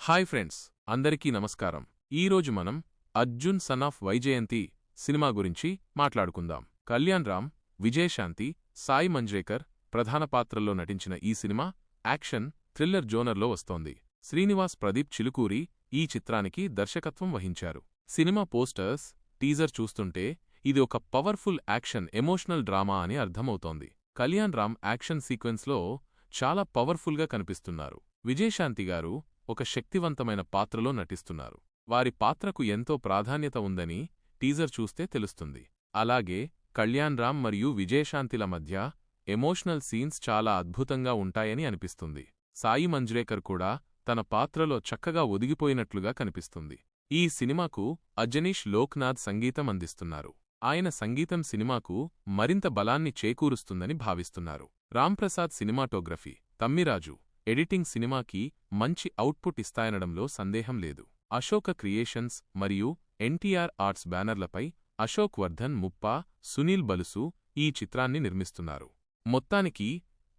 Hi friends, అందరికీ నమస్కారం. ఈరోజు మనం Arjun son of Vyjayanthi cinema గురించి మాట్లాడుకుందాం. కళ్యాణ్ రామ్, విజయశాంతి, సాయి మంజ్రేకర్ ప్రధాన పాత్రల్లో నటించిన ఈ సినిమా యాక్షన్, థ్రిల్లర్ జోనర్లో వస్తోంది. శ్రీనివాస్ ప్రదీప్ చిలుకూరి ఈ చిత్రానికి దర్శకత్వం వహించారు. సినిమా పోస్టర్స్, టీజర్ చూస్తుంటే ఇది ఒక పవర్ఫుల్ యాక్షన్ ఎమోషనల్ డ్రామా అని అర్థమవుతోంది. కళ్యాణ్ రామ్ యాక్షన్ సీక్వెన్స్లో చాలా పవర్ఫుల్గా కనిపిస్తున్నారు. విజయశాంతి గారు ఒక శక్తివంతమైన పాత్రలో నటిస్తున్నారు. వారి పాత్రకు ఎంతో ప్రాధాన్యత ఉందని టీజర్ చూస్తే తెలుస్తుంది. అలాగే కళ్యాణ్ రామ్ మరియు విజయశాంతిల మధ్య ఎమోషనల్ సీన్స్ చాలా అద్భుతంగా ఉంటాయని అనిపిస్తుంది. సాయి మంజ్రేకర్ కూడా తన పాత్రలో చక్కగా ఒదిగిపోయినట్లుగా కనిపిస్తుంది. ఈ సినిమాకు అజనీష్ లోక్నాథ్ సంగీతం అందిస్తున్నారు. ఆయన సంగీతం సినిమాకు మరింత బలాన్ని చేకూరుస్తుందని భావిస్తున్నారు. రాంప్రసాద్ సినిమాటోగ్రఫీ, తమ్మిరాజు ఎడిటింగ్ సినిమాకి మంచి అవుట్పుట్ ఇస్తాయనడంలో సందేహం లేదు. అశోక క్రియేషన్స్ మరియు ఎన్టీఆర్ ఆర్ట్స్ బ్యానర్లపై అశోక్ వర్ధన్ ముప్పా, సునీల్ బలుసు ఈ చిత్రాన్ని నిర్మిస్తున్నారు. మొత్తానికి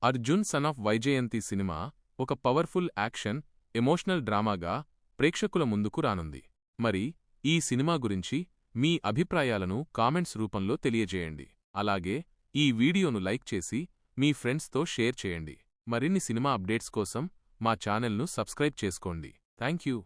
Arjun son of Vyjayanthi cinema ఒక పవర్ఫుల్ యాక్షన్, ఎమోషనల్ డ్రామాగా ప్రేక్షకుల ముందుకు రానుంది. మరి ఈ సినిమా గురించి మీ అభిప్రాయాలను కామెంట్స్ రూపంలో తెలియజేయండి. అలాగే ఈ వీడియోను లైక్ చేసి మీ ఫ్రెండ్స్తో షేర్ చేయండి. మరిన్ని సినిమా అప్డేట్స్ కోసం మా ఛానల్ను సబ్స్క్రైబ్ చేసుకోండి. Thank you.